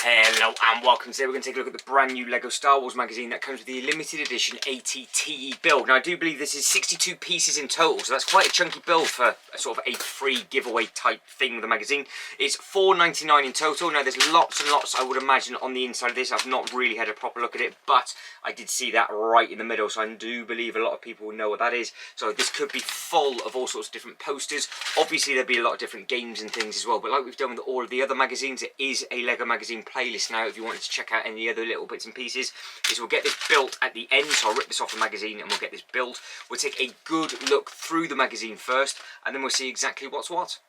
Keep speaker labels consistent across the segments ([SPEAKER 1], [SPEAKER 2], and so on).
[SPEAKER 1] Hello and welcome. Today we're going to take a look at the brand new LEGO Star Wars magazine that comes with the limited edition ATTE build. Now I do believe this is 62 pieces in total, so that's quite a chunky build for a sort of a free giveaway type thing with the magazine. It's $4.99 in total. Now there's lots and lots, I would imagine, on the inside of this. I've not really had a proper look at it, but I did see that right in the middle, so I do believe a lot of people will know what that is. So this could be full of all sorts of different posters. Obviously there'll be a lot of different games and things as well, but like we've done with all of the other magazines, it is a LEGO magazine playlist now if you wanted to check out any other little bits and pieces. We'll get this built at the end, so I'll rip this off the magazine and we'll get this built. We'll take a good look through the magazine first, and then we'll see exactly what's what.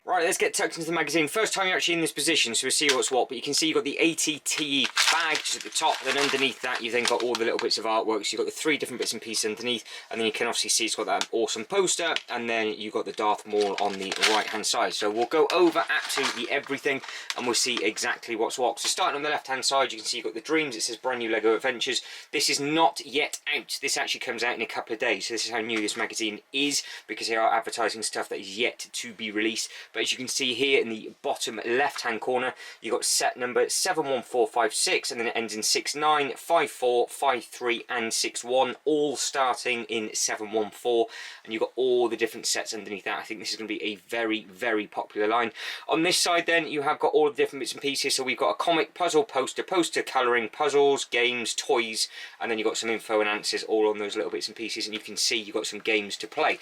[SPEAKER 1] Right, let's get tucked into the magazine. First time you're actually in this position, so we'll see what's what. But you can see you've got the ATTE bag just at the top. Then underneath that, you've then got all the little bits of artwork. So you've got the three different bits and pieces underneath. And then you can obviously see it's got that awesome poster. And then you've got the Darth Maul on the right-hand side. So we'll go over absolutely everything and we'll see exactly what's what. So starting on the left-hand side, you can see you've got the Dreams. It says brand new LEGO Adventures. This is not yet out. This actually comes out in a couple of days. So this is how new this magazine is, because they are advertising stuff that is yet to be released. But as you can see here in the bottom left hand corner, you've got set number 71456, and then it ends in 69, 54, 53 and 61, all starting in 714, and you've got all the different sets underneath that. I think this is going to be a very, very popular line. On this side then, you have got all the different bits and pieces. So we've got a comic, puzzle, poster, colouring, puzzles, games, toys, and then you've got some info and answers all on those little bits and pieces, and you can see you've got some games to play.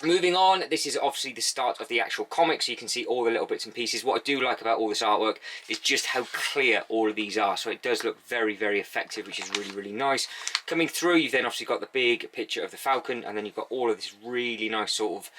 [SPEAKER 1] Moving on, this is obviously the start of the actual comic, so you can see all the little bits and pieces. What I do like about all this artwork is just how clear all of these are, so it does look very, very effective, which is really, really nice. Coming through, you've then obviously got the big picture of the Falcon, and then you've got all of this really nice sort of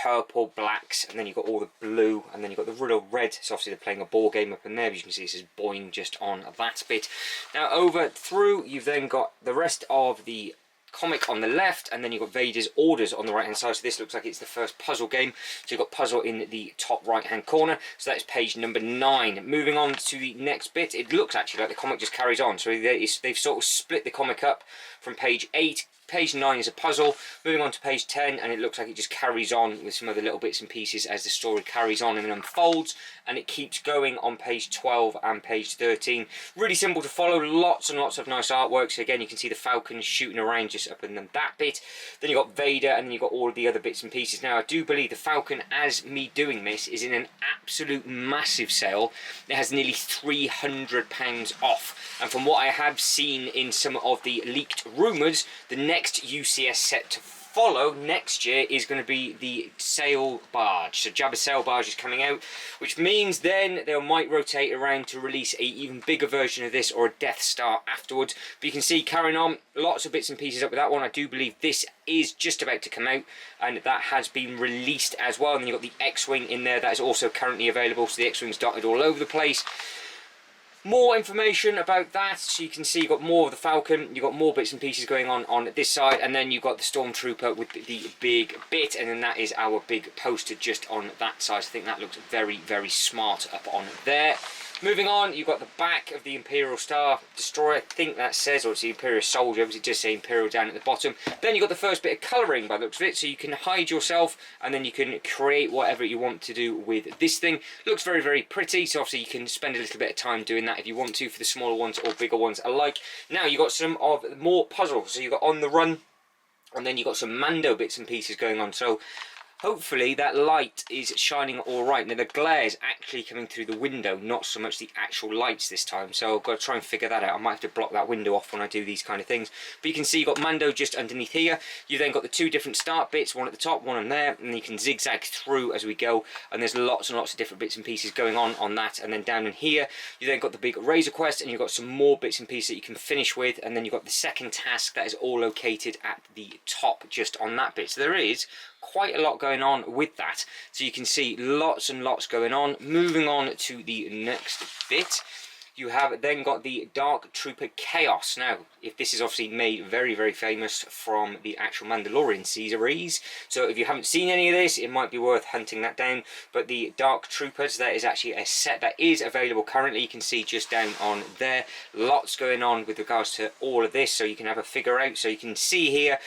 [SPEAKER 1] purple blacks, and then you've got all the blue, and then you've got the real red. So obviously they're playing a ball game up in there, but you can see this is Boeing just on that bit. Now over through, you've then got the rest of the comic on the left, and then you've got Vader's orders on the right hand side. So this looks like it's the first puzzle game, so you've got puzzle in the top right hand corner. So that is page number 9. Moving on to the next bit, it looks actually like the comic just carries on, so they've sort of split the comic up from page 8. Page 9 is a puzzle, moving on to page 10, and it looks like it just carries on with some other little bits and pieces as the story carries on and unfolds, and it keeps going on page 12 and page 13. Really simple to follow, lots and lots of nice artwork. So again, you can see the Falcon shooting around just up in that bit. Then you've got Vader, and then you've got all of the other bits and pieces. Now I do believe the Falcon, as me doing this, is in an absolute massive sale. It has nearly £300 off, and from what I have seen in some of the leaked rumours, the next UCS set to follow next year is going to be the sail barge. So Jabba's sail barge is coming out, which means then they might rotate around to release a even bigger version of this, or a Death Star afterwards. But you can see, carrying on, lots of bits and pieces up with that one. I do believe this is just about to come out, and that has been released as well. And then you've got the X-Wing in there that is also currently available, so the X-Wing's dotted all over the place. More information about that, so you can see you've got more of the Falcon, you've got more bits and pieces going on this side, and then you've got the Stormtrooper with the big bit, and then that is our big poster just on that side. So I think that looks very, very smart up on there. Moving on, you've got the back of the Imperial Star Destroyer. I think that says, or it's the Imperial Soldier, because it does say Imperial down at the bottom. Then you've got the first bit of colouring by the looks of it, so you can hide yourself, and then you can create whatever you want to do with this thing. Looks very, very pretty, so obviously you can spend a little bit of time doing that if you want to, for the smaller ones or bigger ones alike. Now you've got some of more puzzles, so you've got On the Run, and then you've got some Mando bits and pieces going on. So hopefully that light is shining all right. Now the glare is actually coming through the window, not so much the actual lights this time, so I've got to try and figure that out. I might have to block that window off when I do these kind of things. But you can see you've got Mando just underneath here. You've then got the two different start bits, one at the top, one on there, and you can zigzag through as we go, and there's lots and lots of different bits and pieces going on that. And then down in here you then got the big Razor Quest, and you've got some more bits and pieces that you can finish with, and then you've got the second task that is all located at the top just on that bit. So there is quite a lot going on with that, so you can see lots and lots going on. Moving on to the next bit, you have then got the Dark Trooper Chaos. Now, if this is obviously made very, very famous from the actual Mandalorian series, so if you haven't seen any of this, it might be worth hunting that down. But the Dark Troopers, that is actually a set that is available currently. You can see just down on there, lots going on with regards to all of this, so you can have a figure out. So you can see here,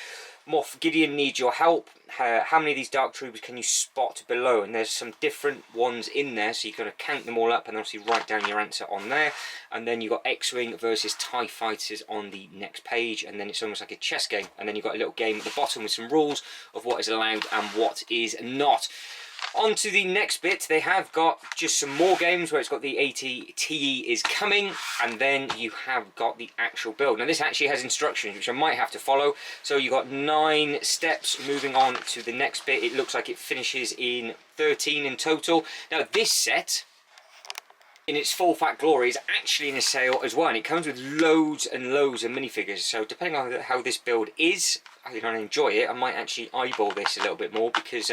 [SPEAKER 1] Moff Gideon needs your help. how many of these Dark Troopers can you spot below, and there's some different ones in there, so you've got to count them all up and obviously write down your answer on there. And then you've got X-Wing versus TIE Fighters on the next page, and then it's almost like a chess game, and then you've got a little game at the bottom with some rules of what is allowed and what is not. On to the next bit, they have got just some more games where it's got the AT-TE is coming, and then you have got the actual build. Now this actually has instructions which I might have to follow, so you've got 9 steps. Moving on to the next bit, it looks like it finishes in 13 in total. Now this set, in its full fat glory, is actually in a sale as well, and it comes with loads and loads of minifigures, so depending on how this build is, I don't enjoy it, I might actually eyeball this a little bit more, because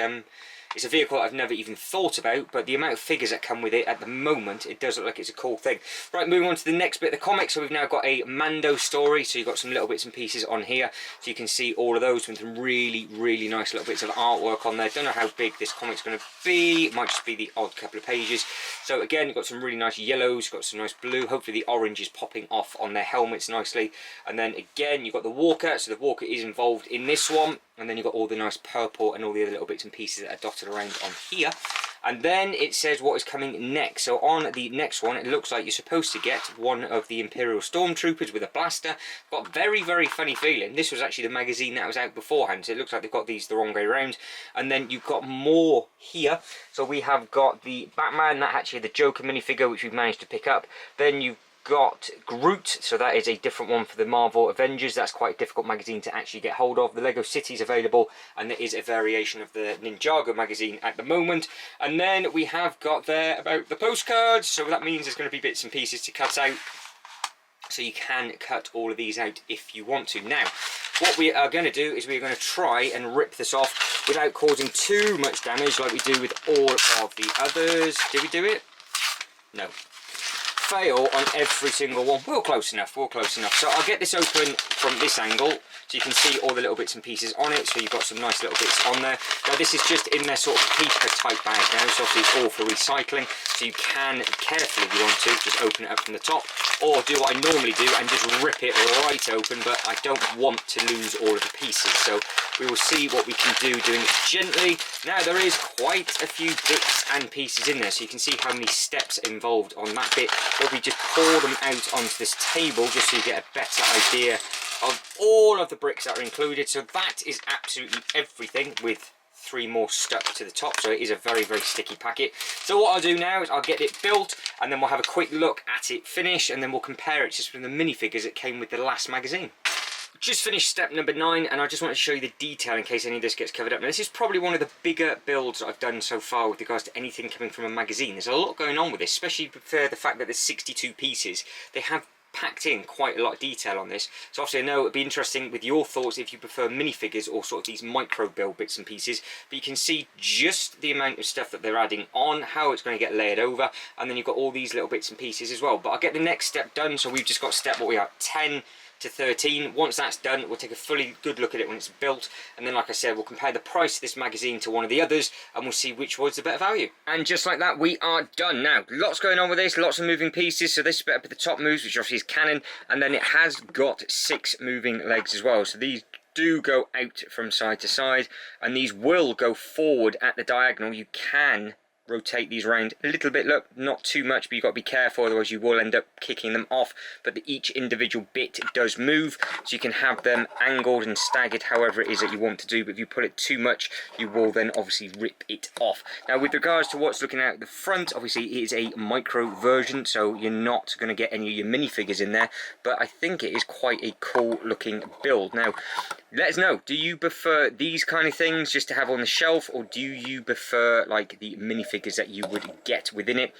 [SPEAKER 1] it's a vehicle I've never even thought about, but the amount of figures that come with it at the moment, it does look like it's a cool thing. Right, moving on to the next bit of the comic. So we've now got a Mando story, so you've got some little bits and pieces on here, so you can see all of those with some really, really nice little bits of artwork on there. Don't know how big this comic's going to be, it might just be the odd couple of pages. So again, you've got some really nice yellows, you've got some nice blue, hopefully the orange is popping off on their helmets nicely. And then again, you've got the Walker, so the Walker is involved in this one. And then you've got all the nice purple and all the other little bits and pieces that are dotted around on here. And then it says what is coming next. So on the next one, it looks like you're supposed to get one of the Imperial Stormtroopers with a blaster. Got a very, very funny feeling. This was actually the magazine that was out beforehand, so it looks like they've got these the wrong way around. And then you've got more here. So we have got the Batman, that actually the Joker minifigure, which we've managed to pick up. Then you've got Groot, so that is a different one for the Marvel Avengers. That's quite a difficult magazine to actually get hold of. The Lego City is available, and there is a variation of the Ninjago magazine at the moment. And then we have got there about the postcards, so that means there's going to be bits and pieces to cut out, so you can cut all of these out if you want to. Now, what we are going to do is we're going to try and rip this off without causing too much damage like we do with all of the others. Did we do it? No. Fail on every single one. We're close enough, we're close enough. So I'll get this open from this angle, so you can see all the little bits and pieces on it. So you've got some nice little bits on there. Now this is just in their sort of paper type bag now, so obviously it's all for recycling, so you can carefully, if you want to, just open it up from the top, or do what I normally do and just rip it right open, but I don't want to lose all of the pieces, so we will see what we can do doing it gently. Now there is quite a few bits and pieces in there, so you can see how many steps involved on that bit. But we just pour them out onto this table just so you get a better idea of all of the bricks that are included. So that is absolutely everything, with 3 more stuck to the top, so it is a very, very sticky packet. So what I'll do now is I'll get it built, and then we'll have a quick look at it finish, and then we'll compare it just with the minifigures that came with the last magazine. Just finished step number 9, and I just want to show you the detail in case any of this gets covered up. Now this is probably one of the bigger builds that I've done so far with regards to anything coming from a magazine. There's a lot going on with this, especially for the fact that there's 62 pieces. They have packed in quite a lot of detail on this, so obviously I know it'd be interesting with your thoughts if you prefer minifigures or sort of these micro build bits and pieces. But you can see just the amount of stuff that they're adding on, how it's going to get layered over, and then you've got all these little bits and pieces as well. But I'll get the next step done, so we've just got step, what we are, 10 to 13. Once that's done, we'll take a fully good look at it when it's built, and then like I said, we'll compare the price of this magazine to one of the others, and we'll see which one's the better value. And just like that, we are done. Now, lots going on with this, lots of moving pieces. So this bit up at the top moves, which obviously is cannon, and then it has got 6 moving legs as well. So these do go out from side to side, and these will go forward at the diagonal. You can rotate these around a little bit, look, not too much, but you've got to be careful, otherwise you will end up kicking them off. But each individual bit does move, so you can have them angled and staggered however it is that you want to do, but if you pull it too much, you will then obviously rip it off. Now with regards to what's looking out the front, obviously it is a micro version, so you're not going to get any of your minifigures in there, but I think it is quite a cool looking build. Now let us know, do you prefer these kind of things just to have on the shelf, or do you prefer like the minifigures that you would get within it?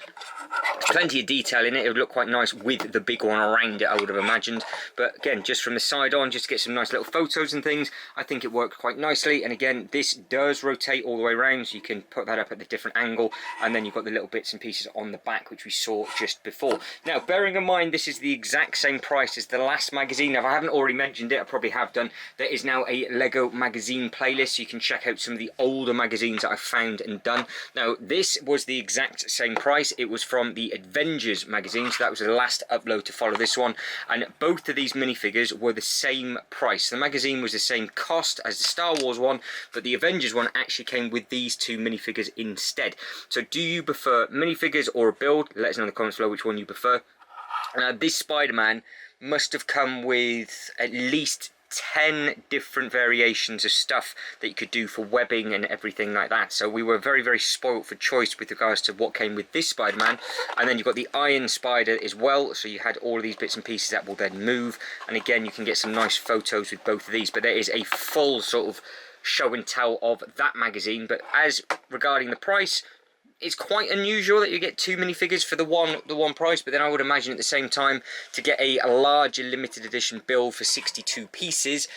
[SPEAKER 1] There's plenty of detail in it. It would look quite nice with the big one around it, I would have imagined. But again, just from the side on, just to get some nice little photos and things, I think it worked quite nicely. And again, this does rotate all the way around, so you can put that up at a different angle, and then you've got the little bits and pieces on the back, which we saw just before. Now, bearing in mind this is the exact same price as the last magazine. Now, if I haven't already mentioned it, I probably have done, there is now a Lego magazine playlist, so you can check out some of the older magazines that I've found and done. Now, this was the exact same price. It was from the the Avengers magazine, so that was the last upload to follow this one, and both of these minifigures were the same price. The magazine was the same cost as the Star Wars one, but the Avengers one actually came with these two minifigures instead. So do you prefer minifigures or a build? Let us know in the comments below which one you prefer. This Spider-Man must have come with at least 10 different variations of stuff that you could do for webbing and everything like that. So we were very, very spoilt for choice with regards to what came with this Spider-Man. And then you've got the Iron Spider as well, so you had all of these bits and pieces that will then move. And again, you can get some nice photos with both of these, but there is a full sort of show and tell of that magazine. But as regarding the price, it's quite unusual that you get two minifigures for the one price, but then I would imagine at the same time to get a larger limited edition build for 62 pieces,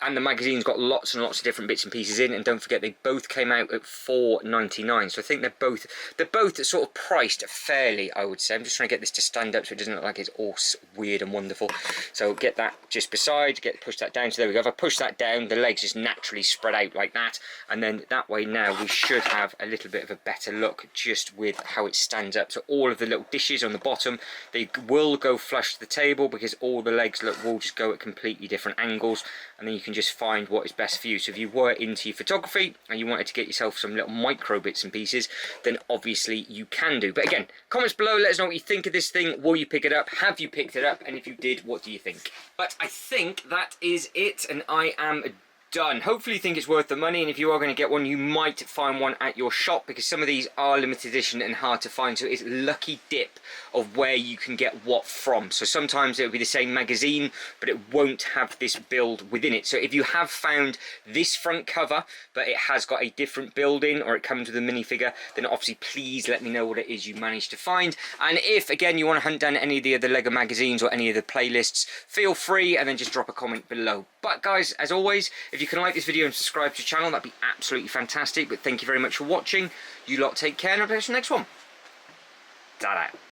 [SPEAKER 1] and the magazine's got lots and lots of different bits and pieces in, and don't forget they both came out at $4.99, so I think they're both sort of priced fairly, I would say. I'm just trying to get this to stand up so it doesn't look like it's all weird and wonderful. So get that just beside, push that down. So there we go. If I push that down, the legs just naturally spread out like that, and then that way now we should have a little bit of a better look just with how it stands up. So all of the little dishes on the bottom, they will go flush to the table because all the legs will just go at completely different angles, and then you can just find what is best for you. So if you were into your photography and you wanted to get yourself some little micro bits and pieces, then obviously you can do. But again, comments below, let us know what you think of this thing. Will you pick it up? Have you picked it up? And if you did, what do you think? But I think that is it, and I am done. Hopefully you think it's worth the money, and if you are going to get one, you might find one at your shop, because some of these are limited edition and hard to find, so it's lucky dip of where you can get what from. So sometimes it'll be the same magazine, but it won't have this build within it. So if you have found this front cover, but it has got a different build in, or it comes with a minifigure, then obviously please let me know what it is you managed to find. And if, again, you want to hunt down any of the other LEGO magazines or any of the playlists, feel free, and then just drop a comment below. But guys, as always, if you can like this video and subscribe to the channel, that'd be absolutely fantastic. But thank you very much for watching. You lot take care, and I'll see you in the next one. Ta-da.